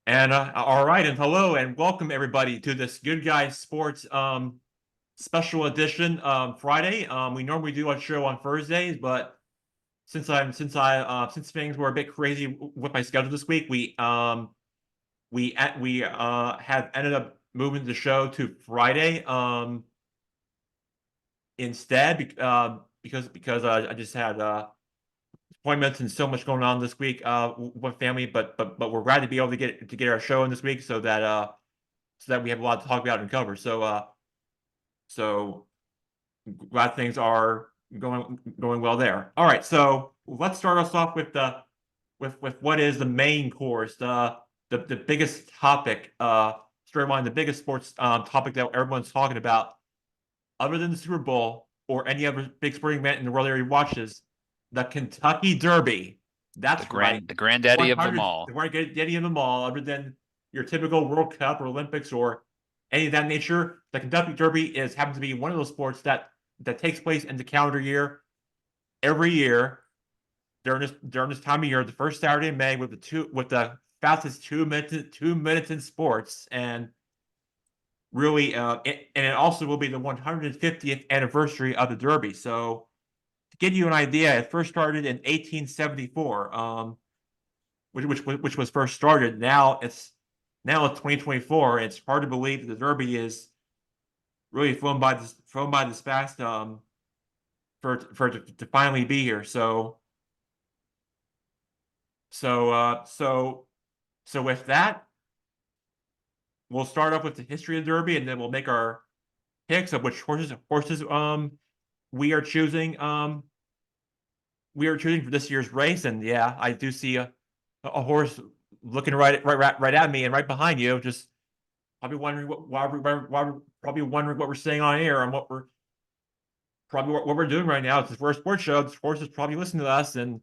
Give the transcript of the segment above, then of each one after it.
And all right, and hello and welcome everybody to this Good Guys Sports special edition Friday. We normally do our show on Thursdays, but since things were a bit crazy with my schedule this week, we have ended up moving the show to Friday instead because I just had appointments and so much going on this week with family, but we're glad to be able to get our show in this week so that we have a lot to talk about and cover. So glad things are going well there. All right, so let's start us off with what is the main course, the biggest topic, storyline, the biggest sports topic that everyone's talking about, other than the Super Bowl or any other big sporting event in the world area watches, the Kentucky Derby. That's right. The granddaddy of them 100, all. the granddaddy of them all, other than your typical World Cup or Olympics or any of that nature. The Kentucky Derby happens to be one of those sports that takes place in the calendar year every year during this time of year, the first Saturday in May, with the fastest 2 minutes in sports, and really, and it also will be the 150th anniversary of the Derby. So to give you an idea, it first started in 1874, which was first started. Now it's 2024. And it's hard to believe that the Derby is really flown by this fast for it to finally be here. So with that, we'll start off with the history of the Derby, and then we'll make our picks of which horses we are choosing for this year's race. And yeah, I do see a horse looking right at me and right behind you, just probably wondering what we're saying on air and what we're doing right now. It's the first sports show. This horse is probably listening to us, and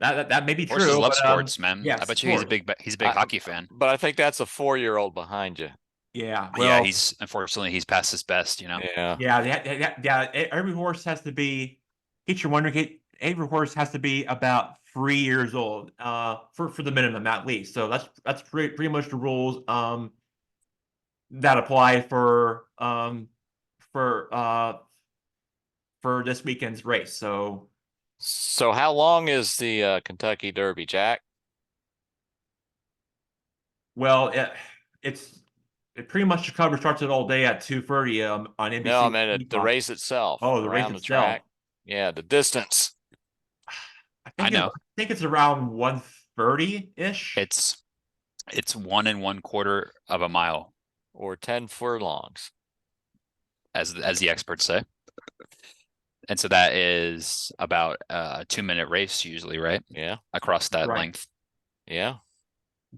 that may be Horses true, love but sports, man. I yes, bet you he's a sports. big hockey fan. But I think that's a 4-year-old behind you. Yeah, Yeah, well, he's past his best. Yeah. yeah. Every horse has to be. Get your wondering. Every horse has to be about 3 years old, for the minimum at least. So that's pretty much the rules that apply for uh for this weekend's race. So how long is the Kentucky Derby, Jack? Well, it pretty much the cover starts it all day at 2:30 on NBC. No, I mean the race itself. Oh, the race around the itself. track. Yeah, the distance. I know. I think it's around 1:30-ish. It's 1 1/4 of a mile, Or 10 furlongs. as the experts say. And so that is about a 2-minute race usually, right? Yeah. Across that Right. length. Yeah.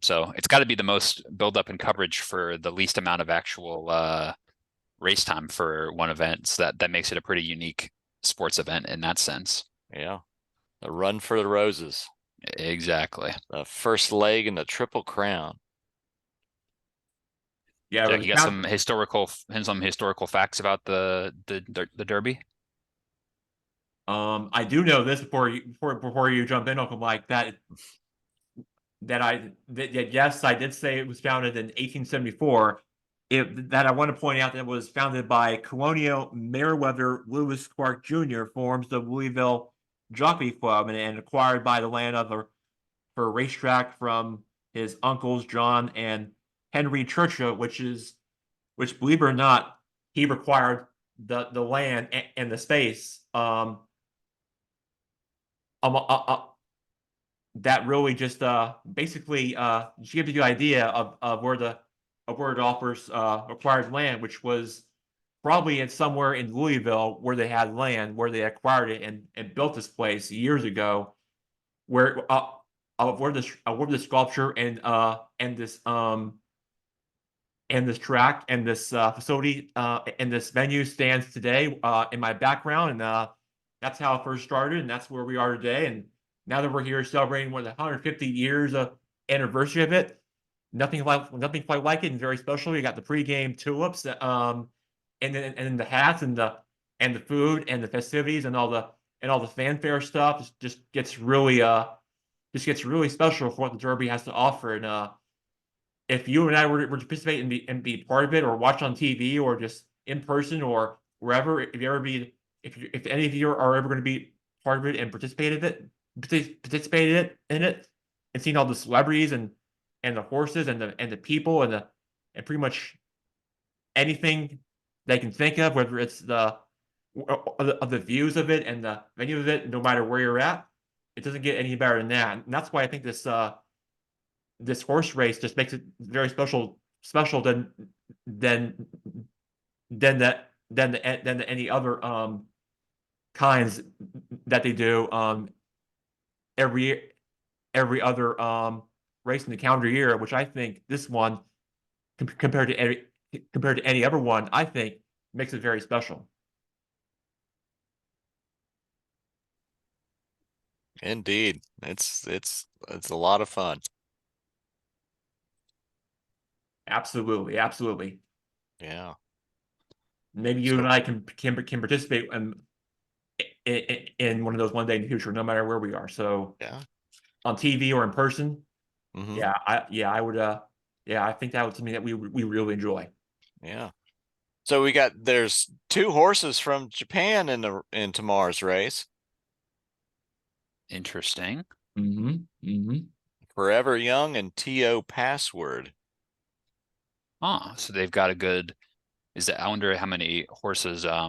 So it's got to be the most build up and coverage for the least amount of actual race time for one event. So that makes it a pretty unique sports event in that sense. Yeah. The run for the roses. Exactly. The first leg in the Triple Crown. Yeah, Jack, you got some historical facts about the Derby? I do know this before you jump in, Uncle Mike, that yes, I did say it was founded in 1874. That I want to point out that it was founded by Colonial Meriwether Lewis Clark Jr., forms the Louisville Jockey Club, and acquired by the land for a racetrack from his uncles John and Henry Churchill, which believe it or not, he required the land and the space. That really just basically just gives you an idea of where it offers acquired land, which was probably somewhere in Louisville where they had land, where they acquired it and built this place years ago, where where this sculpture and this track and this facility and this venue stands today in my background. And that's how it first started, and that's where we are today. And now that we're here celebrating the 150 years of anniversary of it, nothing quite like it, and very special. You got the pregame tulips, and then the hats and the food and the festivities and all the fanfare stuff just gets really special for what the Derby has to offer. And if you and I were to participate and be part of it, or watch on TV, or just in person, or wherever, if any of you are ever going to be part of it and participated in it, and seen all the celebrities and the horses and the people and pretty much anything they can think of, whether it's of the views of it and the venue of it, no matter where you're at, it doesn't get any better than that. And that's why I think this horse race just makes it very special than than any other kinds that they do every other race in the calendar year, which I think this one compared to any other one, I think makes it very special. Indeed. It's a lot of fun. Absolutely, absolutely. Yeah. Maybe you So- and I can participate in one of those one day in the future, no matter where we are. So Yeah. on TV or in person, Mhm. I would I think that was something that we really enjoy. Yeah. So there's 2 horses from Japan in tomorrow's race. Interesting. Forever Young and T.O. Password. So they've got a good. I wonder how many horses. I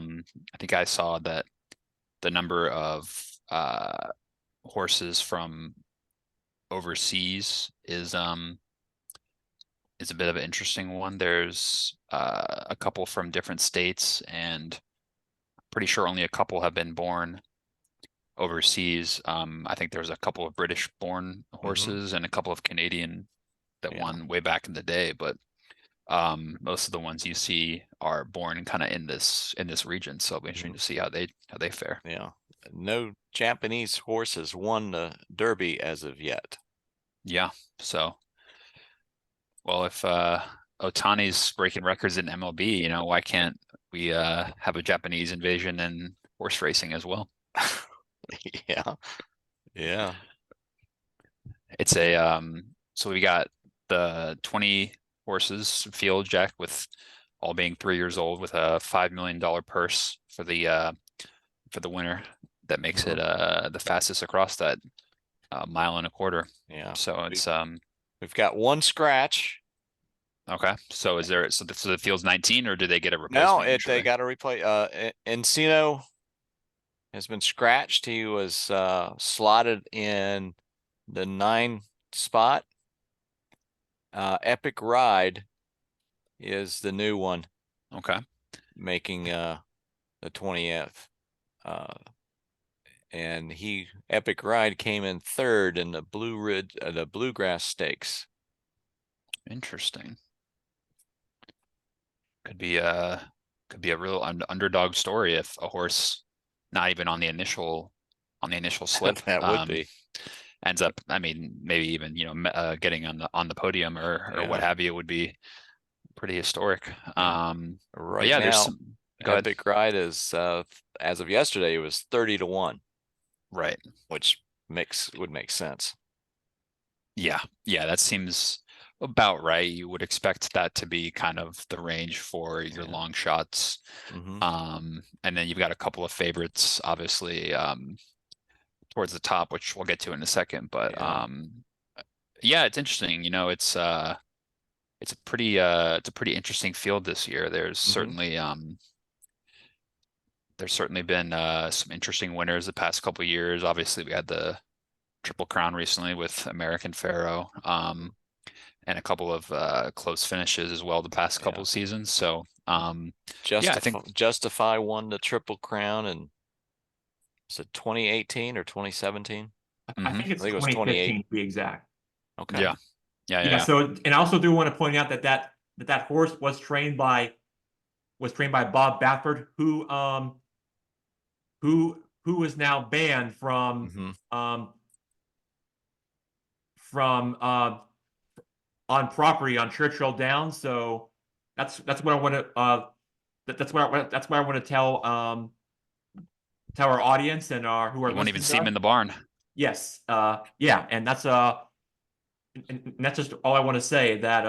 think I saw that the number of horses from overseas is a bit of an interesting one. There's a couple from different states, and pretty sure only a couple have been born overseas. I think there's a couple of British born horses and a couple of Canadian that won way back in the day, but most of the ones you see are born kind of in this region, so it'll be interesting to see how they fare. Yeah. No Japanese horses won the Derby as of yet. Yeah. So, well, if Otani's breaking records in MLB, why can't we have a Japanese invasion in horse racing as well? Yeah. Yeah. It's so we got the 20 horses field, Jack, with all being 3 years old, with a $5 million purse for the winner. That makes it the fastest across that mile and a quarter. Yeah. So it's we've got 1 scratch. okay. So is there so the field's 19, or do they get a No, replacement? they got to replay. Encino has been scratched. He was slotted in the 9 spot. Epic Ride is the new one. Okay. Making the 20th. And Epic Ride came in 3rd in the the Bluegrass Stakes. Interesting. Could be a real underdog story if a horse not even on the initial slip That would be ends up. I mean, maybe even getting on the podium or what have you would be pretty historic. Right yeah, now, go ahead. Epic Ride is as of yesterday, it was 30-1. Right. Which would make sense. Yeah, that seems about right. You would expect that to be kind of the range for your long shots. And then you've got a couple of favorites, obviously, towards the top, which we'll get to in a second. But yeah, it's interesting. It's a pretty interesting field this year. There's certainly been some interesting winners the past couple of years. Obviously, we had the Triple Crown recently with American Pharaoh, and a couple of close finishes as well the past couple of seasons. So I think Justify won the Triple Crown in, was it 2018 or 2017? I think it's 2015 to be exact. Okay. Yeah. So, and I also do want to point out that horse was trained by Bob Baffert, who is now banned from on property on Churchill Downs. So that's what I want to that's what I want to tell our audience and our who are you won't even listening see to him us. in the barn. Yes. Yeah, and that's and that's just all I want to say. That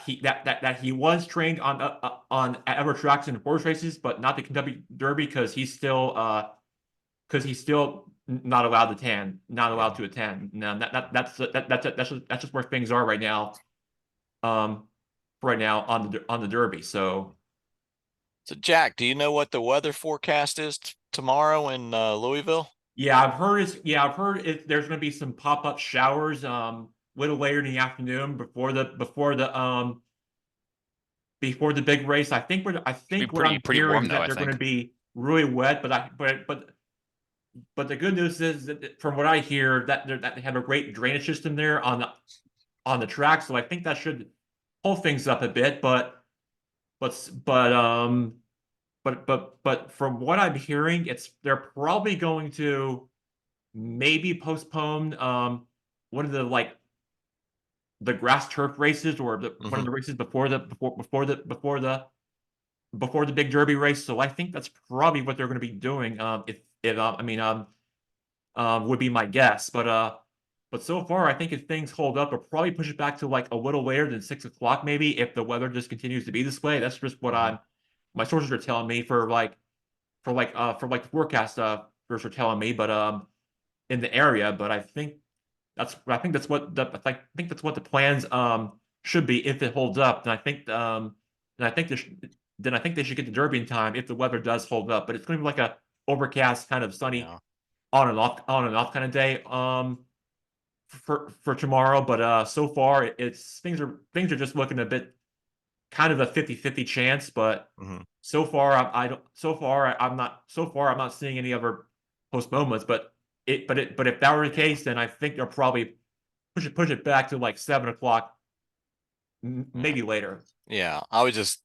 he- that he was trained on ever tracks and horse races, but not the Kentucky Derby because he's still not allowed to attend, not allowed to attend. Now that's just where things are right now. Right now on the Derby. So So Jack, do you know what the weather forecast is tomorrow in Louisville? yeah, I've heard there's going to be some pop-up showers little later in the afternoon before the big race. I Should be think what I'm pretty hearing warm is though, that I they're going to think. be really wet, but the good news is that from what I hear that they have a great drainage system there on the track, so I think that should hold things up a bit. But but um but from what I'm hearing, they're probably going to maybe postpone one of the the grass turf races or one of Hmm. the races before the big Derby race. So I think that's probably what they're going to be doing. If I mean would be my guess. But so far I think if things hold up, they'll probably push it back to like a little later than 6 o'clock maybe if the weather just continues to be this way. That's just what Hmm. my sources are telling me for like the forecast are telling me. But in the area. But I think that's what I think that's what the plans should be if it holds up. And I think then I think they should get the Derby in time if the weather does hold up. But it's going to be like a overcast, kind of sunny, Yeah. on and off kind of day for tomorrow. But so far it's things are just looking a bit kind of a 50-50 chance. But Hmm. so far I don't so far I'm not seeing any other postponements. But if that were the Yeah. case, then I think they'll probably push it back to like 7 o'clock, Yeah. maybe later. Yeah. I was just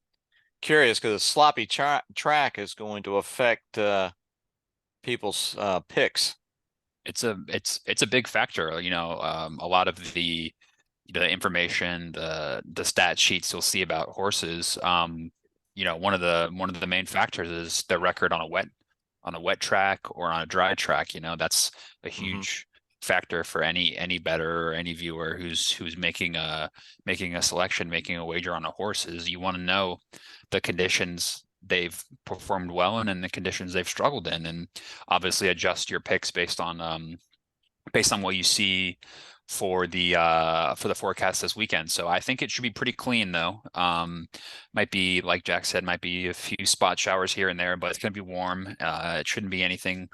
curious because a sloppy track is going to affect people's picks. It's a big factor, you know. A lot of the information, the stat sheets you'll see about horses, you know, one of the main factors is their record on a wet track or on a dry track. You know, that's a Hmm. huge factor for any bettor or any viewer who's making a selection, making a wager on a horse. Is you want to know the conditions they've performed well in and the conditions they've struggled in, and obviously adjust your picks based on what you see for the forecast this weekend. So I think it should be pretty clean though. Might be, like Jack said, might be a few spot showers here and there, but it's going to be warm. It shouldn't be anything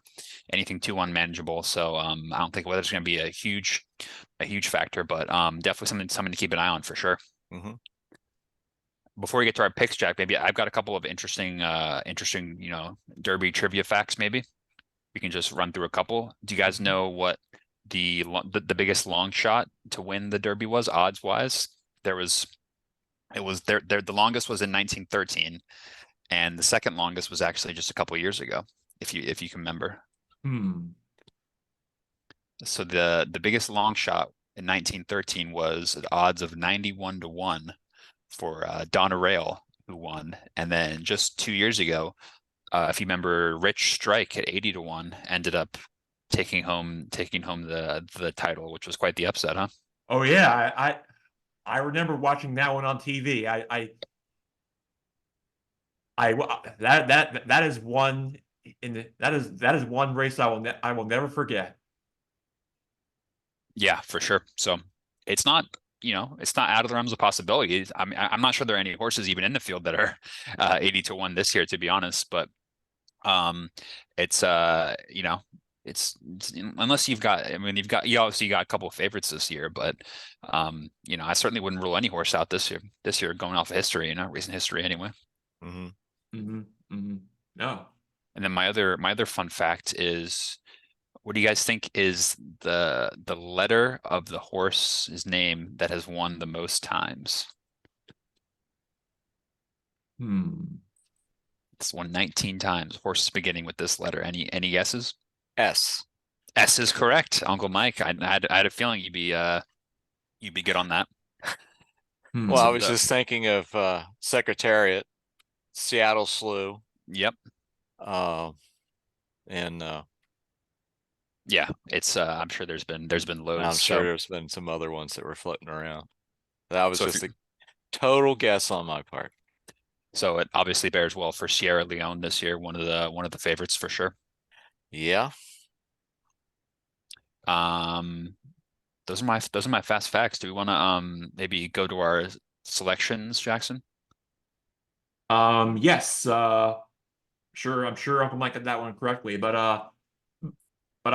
too unmanageable. So I don't think weather's going to be a huge factor, but definitely something to keep an eye on for sure. Hmm. Before we get to our picks, Jack, maybe I've got a couple of interesting, Derby trivia facts. Maybe we can just run through a couple. Do you guys know what the biggest long shot to win the Derby was, odds wise? The longest was in 1913, and the second longest was actually just a couple years ago, if you can remember. Hmm. So the biggest long shot in 1913 was at odds of 91 to 1 for Donna Rail, who won. And then just 2 years ago, if you remember, Rich Strike at 80 to 1 ended up taking home the title, which was quite the upset, huh? Oh yeah, I remember watching that one on TV. That is one that is one race I will never forget. Yeah, for sure. So it's not, it's not out of the realms of possibilities. I mean, I'm not sure there are any horses even in the field that are 80 to 1 this year, to be honest. But um, it's unless you've got, I mean, you obviously got a couple of favorites this year, but I certainly wouldn't rule any horse out this year. This year, going off of history, recent history anyway. Hmm. Hmm. Hmm. No. And then my other fun fact is, what do you guys think is the letter of the horse's name that has won the most times? Hmm. It's won 19 times. Horses beginning with this letter. Any guesses? S. S is correct, Uncle Mike. I had a feeling you'd be good on that. Hmm. Well, I So was just thinking of Secretariat, Seattle Slew, yep. uh, and Yeah, it's I'm sure there's been loads. I'm sure So there's been some other ones that were floating around. That was so if just you a total guess on my part. so it obviously bears well for Sierra Leone this year, one of the favorites for sure. Yeah. Um, those are my fast facts. Do we want to maybe go to our selections, Jackson? Yes. Sure. I'm sure Uncle Mike got that one correctly, but I'm but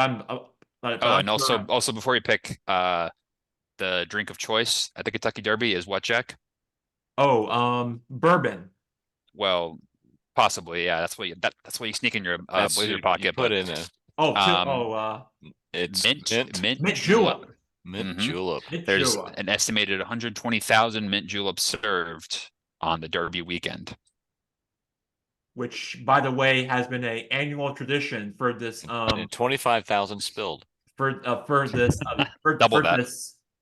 Oh, I'm and sure. also before you pick the drink of choice at the Kentucky Derby is what, Jack? Oh, bourbon. Well, possibly, yeah. That's what you sneak in your That's blazer you pocket. put But in a um, it's mint mint mint julep. julep. mint hmm julep. Mint There's julep. an estimated 120,000 mint juleps served on the Derby weekend. Which, by the way, has been a annual tradition for this And 25,000 spilled. for this Double that.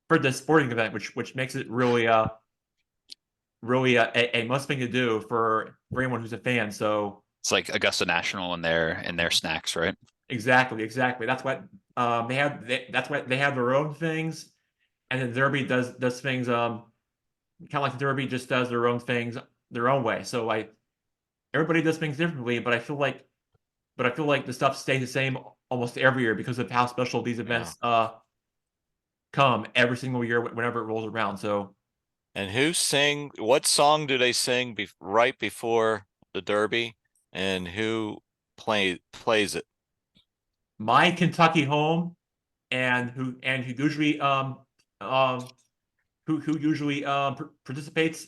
for this sporting event, which makes it really a must thing to do for anyone who's a fan. So It's like Augusta National and their snacks, right? exactly. That's what that's what they have their own things, and then Derby does things kind of like the Derby just does their own things their own way. So like everybody does things differently, but I feel like the stuff stays the same almost every year because of how special these Yeah. events come every single year whenever it rolls around. So And what song do they sing right before the Derby? And who plays it? my Kentucky home and who usually um who usually participates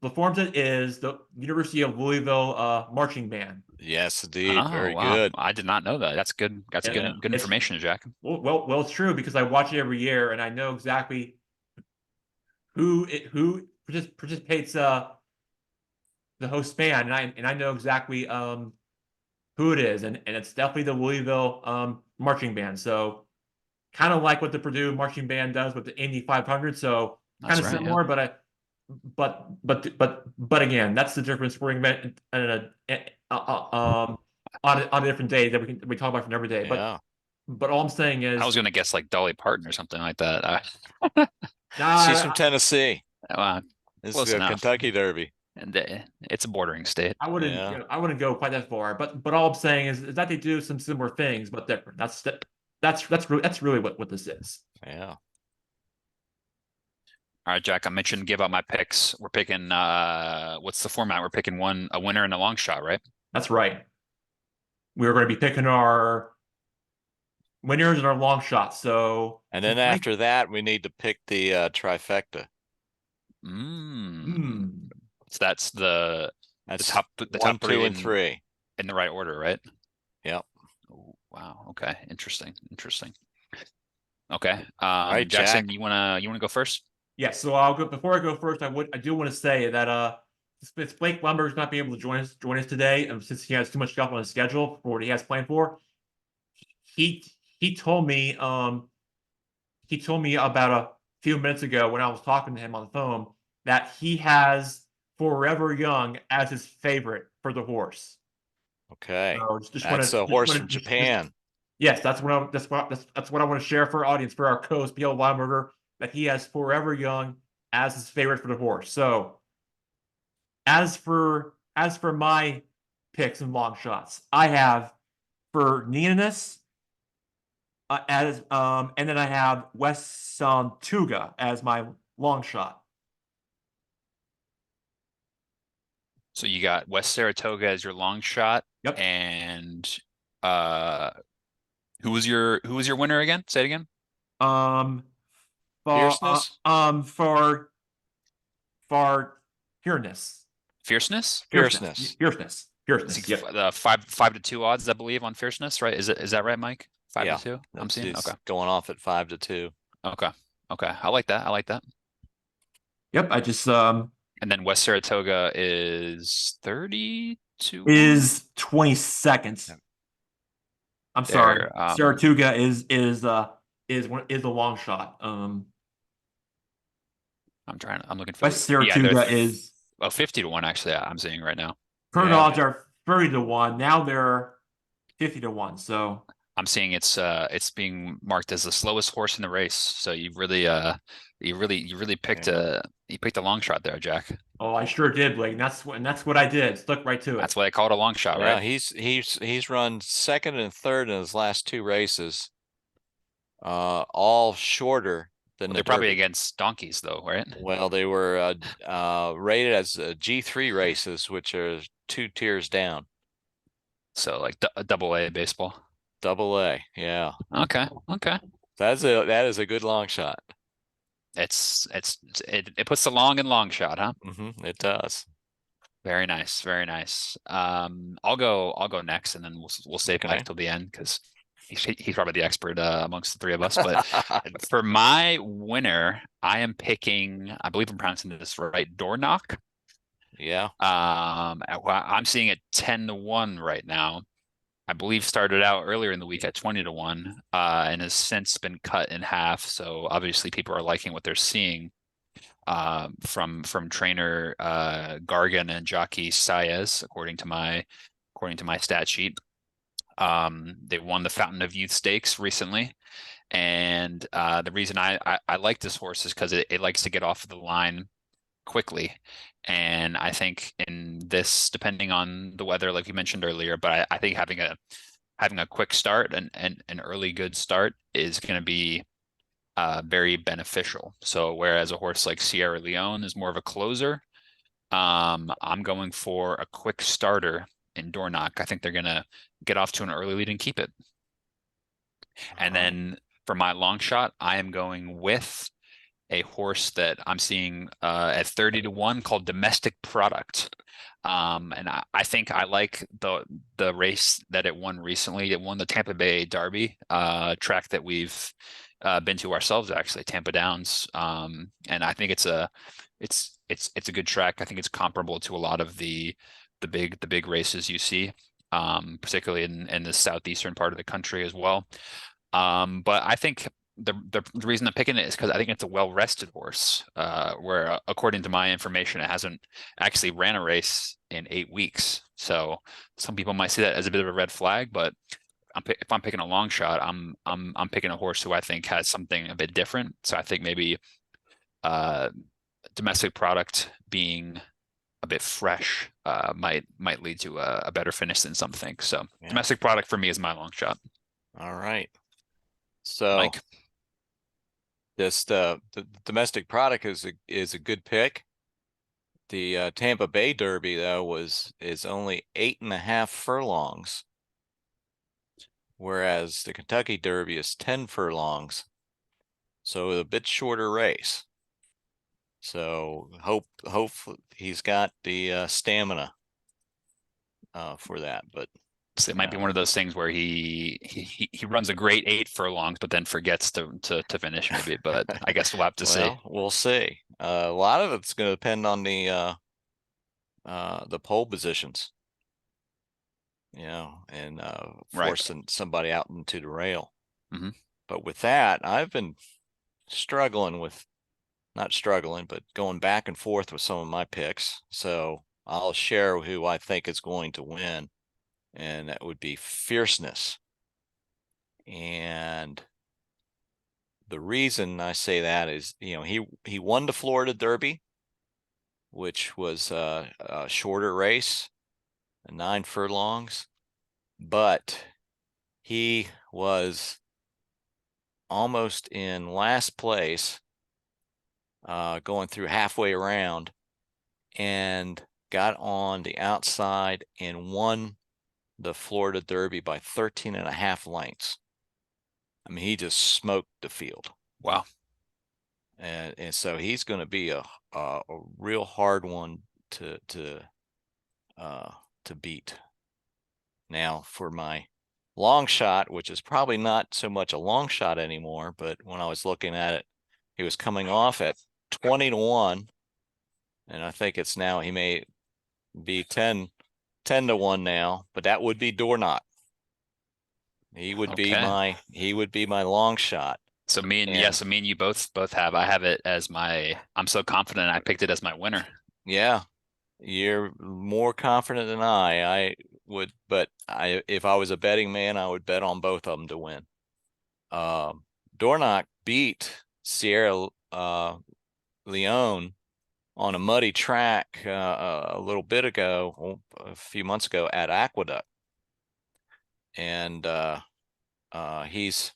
performs it is the University of Louisville marching band. Yes, indeed. Oh, Very wow. good. I did not know that. That's good. That's Yeah. good It's information, Jack. well it's true because I watch it every year and I know exactly who participates the host band and I know exactly who it is and it's definitely the Louisville marching band. So kind of like what the Purdue marching band does with the Indy 500. So kind That's of right. Yeah. similar, but again, that's the difference. Sporting event on a different day that we talk about from every day. Yeah. But all I'm saying I is, was gonna guess like Dolly Parton or something like that. She's from nah, Tennessee. This is Close a enough. Kentucky Derby. And it's a bordering state. Yeah. I wouldn't go quite that far. But all I'm saying is that they do some similar things, but different. That's really what this is. Yeah. All right, Jack, I mentioned give out my picks. We're picking what's the format? We're picking a winner and a long shot, right? That's right. We're going to be picking our winners and our long shots. So And then after that, we need to pick the trifecta. So that's the top one, two, three and three in the right order, right? Yep. Ooh, wow. Okay. Interesting. Okay. right, Jackson, Jack. you wanna go first? Yeah, so I'll go before I go first. I do want to say that since Blake Lumber's not being able to join us today, since he has too much stuff on his schedule for what he has planned for, he he told me about a few minutes ago when I was talking to him on the phone that he has Forever Young as his favorite for the horse. Okay. So That's a horse from Japan. Yes, that's what I want to share for our audience, for our co-host P.L. Weinberger, that he has Forever Young as his favorite for the horse. So as for my picks and long shots, I have for Neonus as and then I have West Tuga as my long shot. So you got West Saratoga as your long shot. Yep. And who was your winner again? Say it again. Fierceness? For Fierceness. Fierceness? Fierceness. Yep. The 5-2 odds, I believe, on Fierceness, right? Is that right, Mike? 5-2? I'm seeing. It's Okay. going off at 5-2. Okay. I like that. Yep. I just And then West Saratoga is 32. is 20 seconds. I'm sorry. Saratoga is a long shot. I'm looking for West Saratoga is 50-1 actually. I'm seeing right now. current odds are 30-1. Now they're 50-1. So I'm seeing it's being marked as the slowest horse in the race. So you really picked Yeah. a long shot there, Jack. Oh, I sure did, Blake. And that's what I did. Stuck right to That's it. why I call it a long shot, Yeah, right? he's run second and third in his last 2 races, all shorter than Well, the they're probably Derby. against donkeys though, right? Well, they were rated as G3 races, which are 2 tiers down. So like double A baseball. Double A, yeah. Okay, okay. That is a good long shot. It puts the long in long shot, huh? It does. Very nice, very nice. I'll go next, and then we'll save Okay. Mike till the end because he's probably the expert amongst the three of us. But for my winner, I am picking. I believe I'm pronouncing this right. Door knock. Yeah. I'm seeing it 10-1 right now. I believe started out earlier in the week at 20-1, and has since been cut in half. So obviously people are liking what they're seeing from trainer Gargan and jockey Saez, according to my stat sheet. They won the Fountain of Youth Stakes recently, and the reason I like this horse is because it likes to get off of the line quickly. And I think in this, depending on the weather, like you mentioned earlier, but I think having a quick start and an early good start is going to be very beneficial. So whereas a horse like Sierra Leone is more of a closer, I'm going for a quick starter in Door Knock. I think they're going to get off to an early lead and keep it. And then for my long shot, I am going with a horse that I'm seeing at 30-1 called Domestic Product. And I think I like the race that it won recently. It won the Tampa Bay Derby, track that we've been to ourselves, actually, Tampa Downs. And I think it's a good track. I think it's comparable to a lot of the big races you see, particularly in the southeastern part of the country as well. But I think the reason I'm picking it is because I think it's a well-rested horse, where according to my information, it hasn't actually ran a race in 8 weeks. So some people might see that as a bit of a red flag, but if I'm picking a long shot, I'm picking a horse who I think has something a bit different. So I think maybe Domestic Product being a bit fresh might lead to a better finish than some think. So Yeah. Domestic Product for me is my long shot. All right. So Mike. this the Domestic Product is a good pick. The Tampa Bay Derby though is only 8.5 furlongs, whereas the Kentucky Derby is 10 furlongs, so a bit shorter race. So hope he's got the stamina for that. But So it might be one of those things where he runs a great 8 furlongs, but then forgets to finish maybe. But I guess we'll have to see. We'll see. A lot of it's going to depend on the pole positions, and forcing somebody out into the rail. But with that, I've been not struggling, but going back and forth with some of my picks. So I'll share who I think is going to win, and that would be Fierceness. And the reason I say that is, he won the Florida Derby, which was a shorter race, 9 furlongs, but he was almost in last place, going through halfway around, and got on the outside and won the Florida Derby by 13.5 lengths. I mean, he just smoked the field. Wow. And so he's going to be a real hard one to beat. Now for my long shot, which is probably not so much a long shot anymore, but when I was looking at it, he was coming off at 20-1, and I think it's now he may be 10-1 now, but that would be Door Knock. He would be my long shot. So me and you both have. I have it as I'm so confident I picked it as my winner. Yeah, you're more confident than I. but if I was a betting man, I would bet on both of them to win. Dornoch beat Sierra Leone on a muddy track a little bit ago, a few months ago at Aqueduct, and he's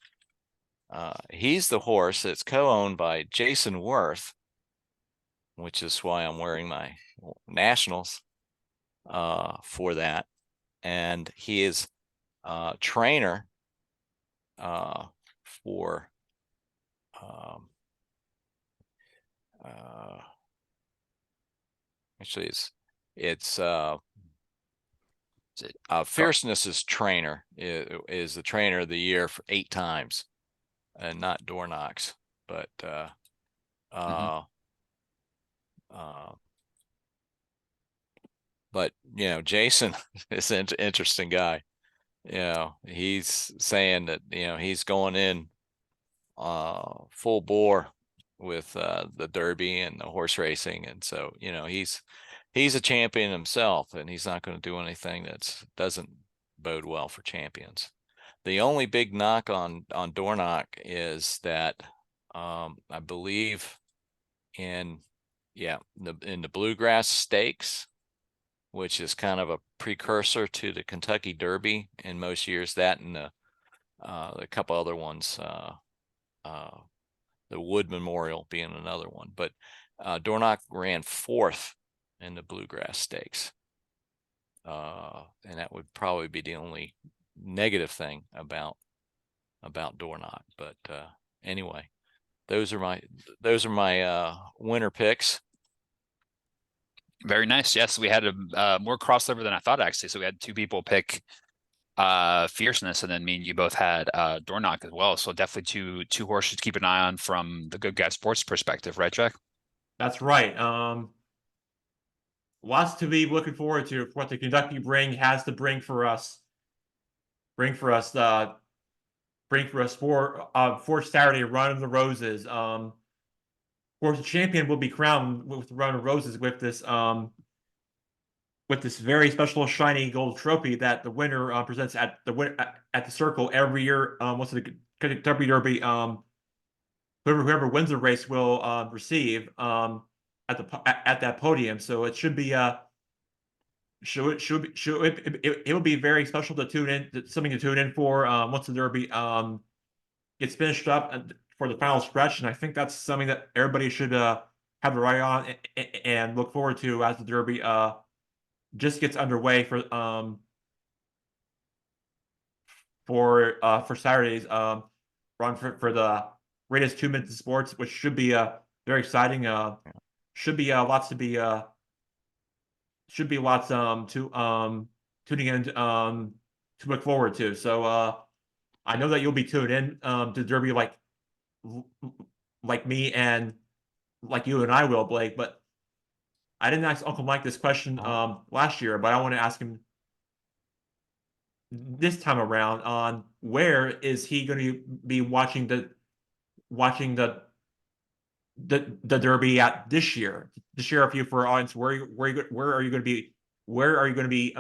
the horse that's co-owned by Jason Worth, which is why I'm wearing my Nationals for that, and he is trainer for actually it's Is it Fierceness's trainer is the trainer of the year for 8 times, and not Dornoch's, but but Jason is an interesting guy. He's saying that he's going in full bore with the Derby and the horse racing, and so he's a champion himself, and he's not going to do anything that doesn't bode well for champions. The only big knock on Dornoch is that I believe in the Bluegrass Stakes, which is kind of a precursor to the Kentucky Derby in most years, that and a couple other ones, the Wood Memorial being another one. But Dornoch ran 4th in the Bluegrass Stakes, and that would probably be the only negative thing about Dornoch. But anyway, those are my winner picks. Very nice. Yes, we had a more crossover than I thought, actually. So we had 2 people pick Fierceness, and then me and you both had Dornoch as well. So definitely two horses to keep an eye on from the Good Guy Sports perspective, right, Jack? That's right. Lots to be looking forward to for what the Kentucky has to bring for us. Bring for us for Saturday Run of the Roses. Of course, the champion will be crowned with the Run of Roses with this very special shiny gold trophy that the winner presents at the circle every year. Once the Kentucky Derby, whoever wins the race will receive at that podium. So it should be it will be very special to tune in, something to tune in for once the Derby gets finished up for the final stretch. And I think that's something that everybody should have their eye on and look forward to as the Derby just gets underway for Saturday's run for the greatest 2 minutes of sports, which should be very exciting. Should be lots to tuning in to look forward to. So I know that you'll be tuned in to Derby like me and like you and I will, Blake. But I didn't ask Uncle Mike this question last year, but I want to ask him this time around on where is he going to be watching the Derby at this year. To share a few for our audience, where are you going to be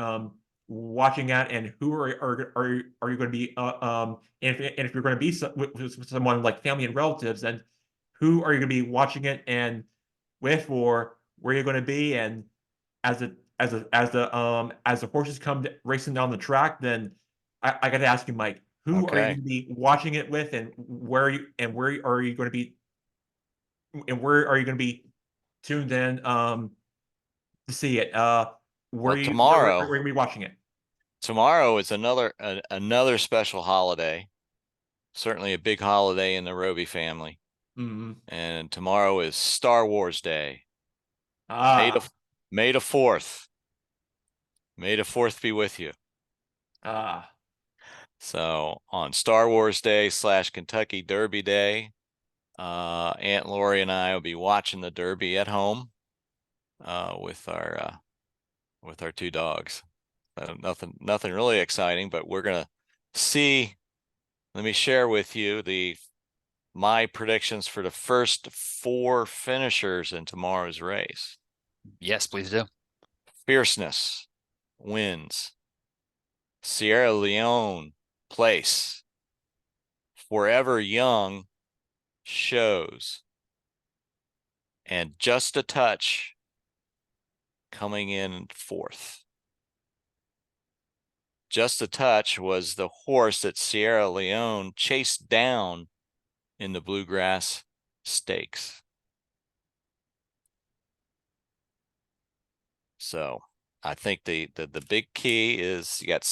watching at, and who are you going to be and if you're going to be with someone like family and relatives, then who are you going to be watching it and with, or where you're going to be, and as the horses come racing down the track, then I got to ask you, Mike, who are you Okay. going to be watching it with, and where are you going to be, and where are you going to be tuned in to see it? Where Well, are you tomorrow going to be watching it? tomorrow is another special holiday, certainly a big holiday in the Roby family. And tomorrow is Star Wars Day. May the 4th. May the 4th be with you. So on Star Wars Day / Kentucky Derby Day, Aunt Lori and I will be watching the Derby at home with our 2 dogs. Nothing really exciting, but we're gonna see. Let me share with you my predictions for the first 4 finishers in tomorrow's race. Yes, please do. Fierceness wins. Sierra Leone place. Forever Young shows. And Just a Touch coming in 4th. Just a Touch was the horse that Sierra Leone chased down in the Bluegrass Stakes. So I think the big key is you got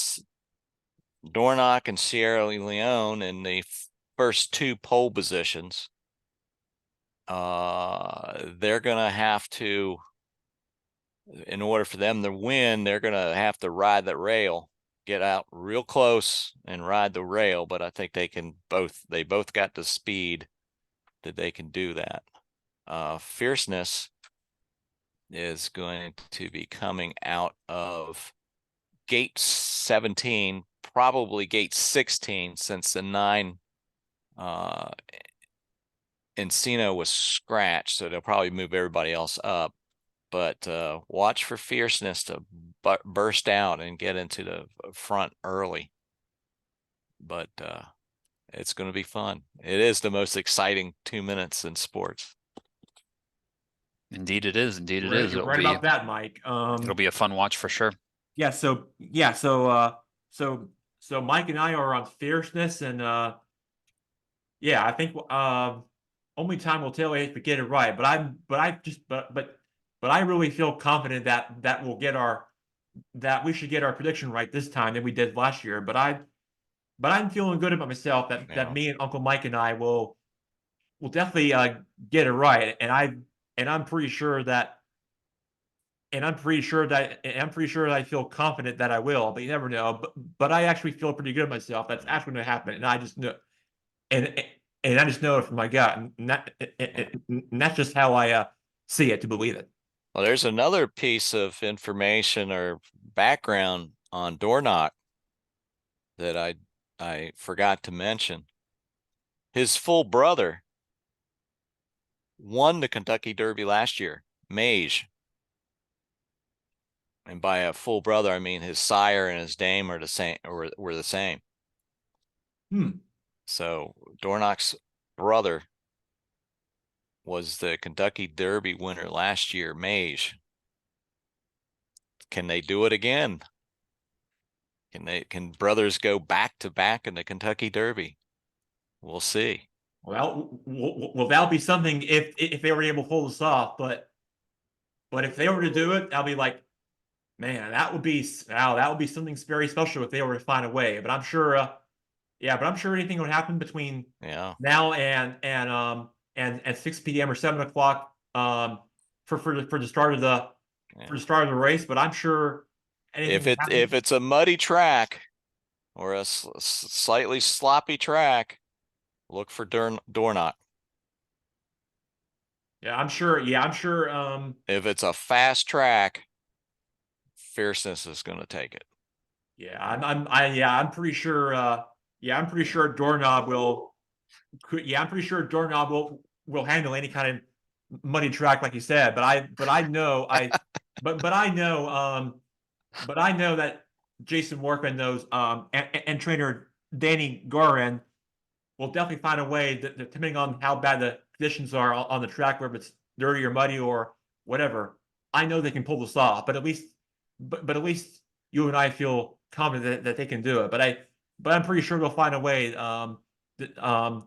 Dornoch and Sierra Leone in the first 2 pole positions. They're gonna have to, in order for them to win, they're gonna have to ride the rail, get out real close and ride the rail. But I think they both got the speed that they can do that. Fierceness is going to be coming out of gate 17, probably gate 16, since the 9 Encino was scratched, so they'll probably move everybody else up. But watch for Fierceness to burst out and get into the front early. But it's going to be fun. It is the most exciting 2 minutes in sports. Indeed it is. Indeed it Right, is. you're right about that, Mike. It'll be a fun watch for sure. So Mike and I are on Fierceness, and I think only time will tell if we get it right. But I really feel confident that we should get our prediction right this time than we did last year. But I'm feeling good about myself that me and Uncle Mike and I will definitely get it right. And I'm pretty sure that I feel confident that I will, but you never know. But I actually feel pretty good myself. That's actually going to happen, and I just know, and I just know it from my gut, and that's just how I see it to believe it. Well, there's another piece of information or background on Dornoch that I forgot to mention. His full brother won the Kentucky Derby last year, Mage. And by a full brother, I mean his sire and his dame are the same, or were the same. So Dornoch's brother was the Kentucky Derby winner last year, Mage. Can they do it again? Can brothers go back to back in the Kentucky Derby? We'll see. Well, that'll be something if they were able to pull this off. But if they were to do it, I'll be like, man, that would be something very special if they were to find a way. But I'm sure, I'm sure anything would happen between now and 6 p.m. or 7 o'clock for the start of the race. But I'm sure if it's a muddy track or a slightly sloppy track, look for Dornoch. Yeah, I'm sure. If it's a fast track, Fierceness is going to take it. Yeah, I'm pretty sure. I'm pretty sure Doorknob will. Yeah, I'm pretty sure Doorknob will handle any kind of muddy track, like you said. But I know that Jason Workman knows, and trainer Danny Gorin will definitely find a way that, depending on how bad the conditions are on the track, whether it's dirty or muddy or whatever. I know they can pull this off, but at least you and I feel confident that they can do it. But I'm pretty sure they'll find a way,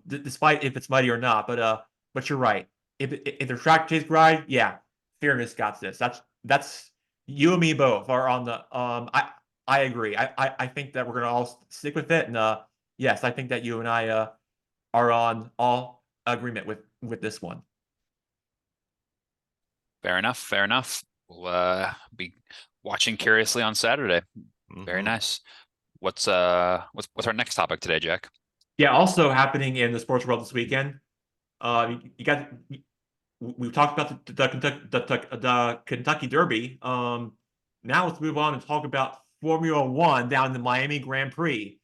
despite if it's muddy or not. But you're right. If the track chase ride, Fairness got this. That's you and me both are on the. I agree. I think that we're gonna all stick with it, and yes, I think that you and I are on all agreement with this one. Fair enough. Fair enough. We'll be watching curiously on Saturday. Very nice. What's our next topic today, Jack? Yeah, also happening in the sports world this weekend. We've talked about the Kentucky Derby. Now let's move on and talk about Formula One down in the Miami Grand Prix,